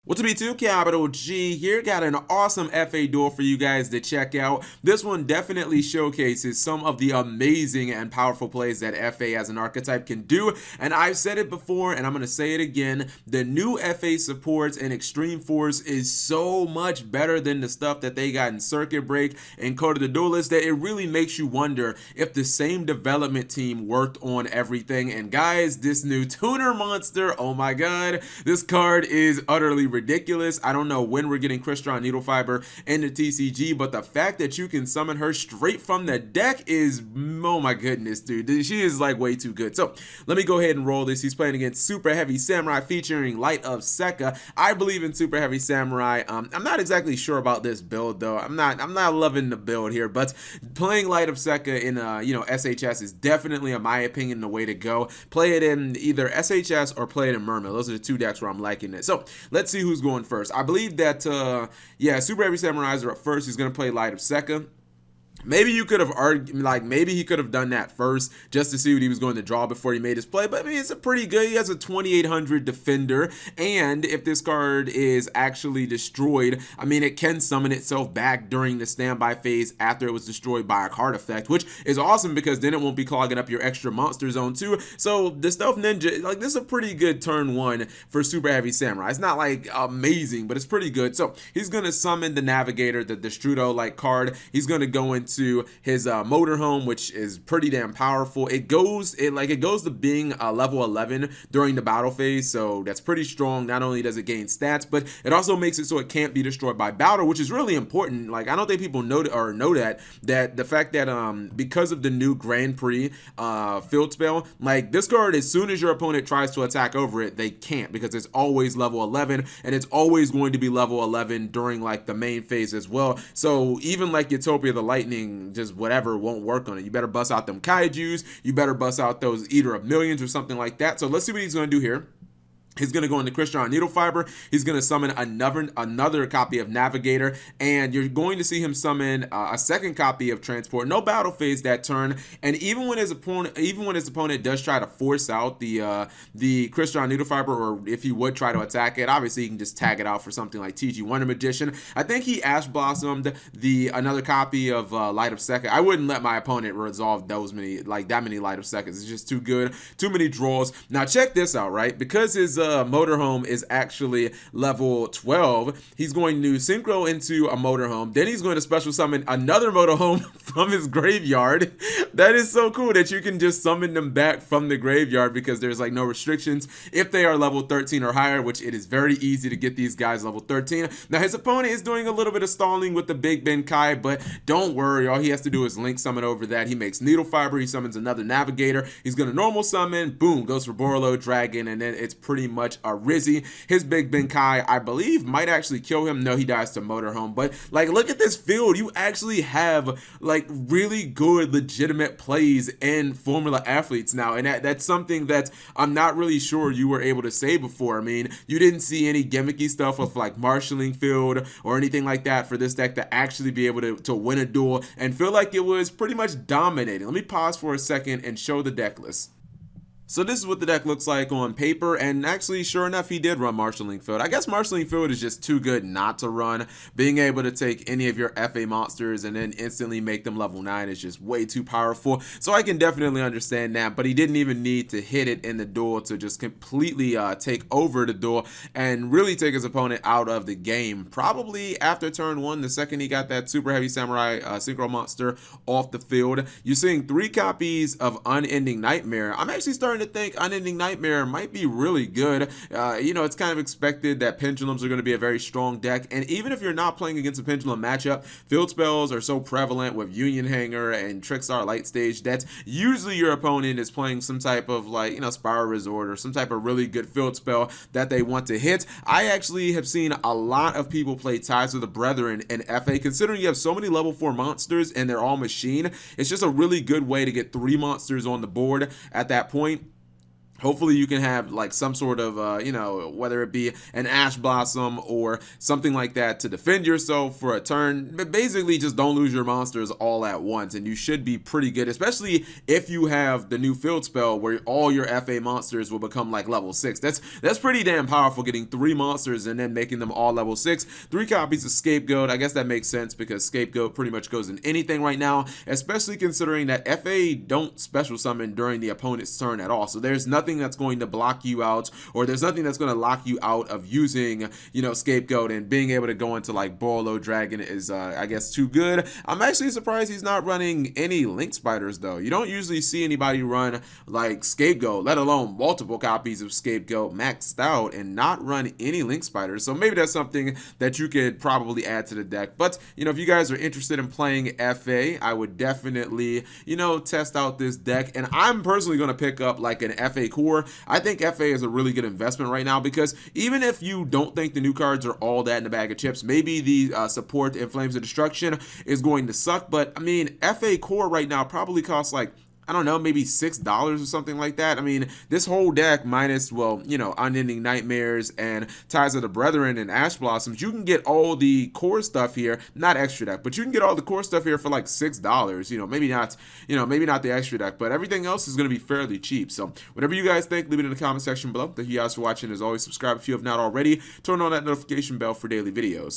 What's up, B2? Capital G here. Got an awesome FA duel for you guys to check out. This one definitely showcases some of the amazing and powerful plays that FA as an archetype can do. And I've said it before, and I'm going to say it again. The new FA supports in Extreme Force is so much better than the stuff that they got in Circuit Break and Code of the Duelist that it really makes you wonder if the same development team worked on everything. And guys, this new tuner monster, oh my god, this card is utterly ridiculous. I don't know when we're getting Crystalline Needle Fiber in the TCG, but the fact that you can summon her straight from the deck is, oh my goodness, dude. She is like way too good. So let me go ahead and roll this. He's playing against Super Heavy Samurai featuring Light of Sekka. I believe in Super Heavy Samurai. I'm not exactly sure about this build though. I'm not loving the build here, but playing Light of Sekka in SHS is definitely, in my opinion, the way to go. Play it in either SHS or play it in Mermaid. Those are the two decks where I'm liking it. So let's see who's going first. I believe that Super Heavy Samurais are up first. He's gonna play Light of Sekka. Maybe you could have argued, like maybe he could have done that first just to see what he was going to draw before he made his play. But I mean, it's a pretty good. He has a 2800 defender, and if this card is actually destroyed, I mean, it can summon itself back during the standby phase after it was destroyed by a card effect, which is awesome because then it won't be clogging up your extra monster zone too. So the Stealth Ninja, like, this is a pretty good turn one for Super Heavy Samurai. It's not like amazing, but it's pretty good. So he's gonna summon the Navigator, the Destrudo like card. He's gonna go into his Motorhome, which is pretty damn powerful. It goes to being level 11 during the battle phase, so that's pretty strong. Not only does it gain stats, but it also makes it so it can't be destroyed by battle, which is really important. Like, I don't think people know that the fact that because of the new Grand Prix field spell, like, this card, as soon as your opponent tries to attack over it, they can't, because it's always level 11, and it's always going to be level 11 during like the main phase as well. So even like Utopia the Lightning, just whatever, won't work on it. You better bust out them kaijus. You better bust out those Eater of Millions or something like that. So let's see what he's going to do here. He's going to go into Crystalline Needle Fiber. He's going to summon another copy of Navigator, and you're going to see him summon a second copy of Transport. No battle phase that turn, and even when his opponent does try to force out the Crystalline Needle Fiber, or if he would try to attack it, obviously he can just tag it out for something like TG Wonder Magician. I think he Ash Blossomed another copy of Light of Sekka. I wouldn't let my opponent resolve that many Light of Sekkas. It's just too good, too many draws. Now check this out, right? Because his Motorhome is actually level 12, he's going to synchro into a Motorhome. Then he's going to special summon another Motorhome from his graveyard. That is so cool that you can just summon them back from the graveyard, because there's like no restrictions if they are level 13 or higher, which it is very easy to get these guys level 13. Now his opponent is doing a little bit of stalling with the Big Ben Kai, but don't worry, all he has to do is link summon over that. He makes Needle Fiber, he summons another Navigator, he's going to normal summon, boom, goes for Borolo Dragon, and then it's pretty much a Rizzy. His Big Ben Kai, I believe, might actually kill him. No, he dies to Motorhome. But like, look at this field. You actually have like really good, legitimate plays in Formula Athletes now, and that's something that I'm not really sure you were able to say before. I mean, you didn't see any gimmicky stuff with like marshalling field or anything like that for this deck to actually be able to win a duel and feel like it was pretty much dominating. Let me pause for a second and show the deck list. So this is what the deck looks like on paper, and actually, sure enough, he did run Marshalling Field. I guess Marshalling Field is just too good not to run. Being able to take any of your FA monsters and then instantly make them level 9 is just way too powerful. So I can definitely understand that, but he didn't even need to hit it in the duel to just completely take over the duel and really take his opponent out of the game. Probably after turn 1, the second he got that Super Heavy Samurai Synchro Monster off the field. You're seeing 3 copies of Unending Nightmare. I'm actually starting to think Unending Nightmare might be really good. It's kind of expected that Pendulums are going to be a very strong deck, and even if you're not playing against a Pendulum matchup, field spells are so prevalent with Union Hanger and Trickstar Light Stage that usually your opponent is playing some type of Spiral Resort or some type of really good field spell that they want to hit. I actually have seen a lot of people play Ties of the Brethren in FA. Considering you have so many level 4 monsters and they're all machine, it's just a really good way to get 3 monsters on the board at that point. Hopefully you can have like some sort of, whether it be an Ash Blossom or something like that to defend yourself for a turn. But basically just don't lose your monsters all at once, and you should be pretty good, especially if you have the new field spell where all your FA monsters will become like level 6. That's pretty damn powerful, getting 3 monsters and then making them all level 6. 3 copies of Scapegoat, I guess that makes sense because Scapegoat pretty much goes in anything right now, especially considering that FA don't special summon during the opponent's turn at all. So there's nothing that's going to block you out, or there's nothing that's going to lock you out of using, Scapegoat, and being able to go into like Borlo Dragon is, I guess, too good. I'm actually surprised he's not running any Link Spiders though. You don't usually see anybody run like Scapegoat, let alone multiple copies of Scapegoat maxed out, and not run any Link Spiders. So maybe that's something that you could probably add to the deck. But, if you guys are interested in playing FA, I would definitely, test out this deck. And I'm personally going to pick up like an FA core. I think FA is a really good investment right now, because even if you don't think the new cards are all that in a bag of chips, maybe the support and Flames of Destruction is going to suck. But I mean, FA core right now probably costs like, I don't know, maybe $6 or something like that. I mean, this whole deck minus, Unending Nightmares and Ties of the Brethren and Ash Blossoms, you can get all the core stuff here, not extra deck, but you can get all the core stuff here for like $6. Maybe not the extra deck, but everything else is going to be fairly cheap. So whatever you guys think, leave it in the comment section below. Thank you guys for watching. As always, subscribe if you have not already. Turn on that notification bell for daily videos.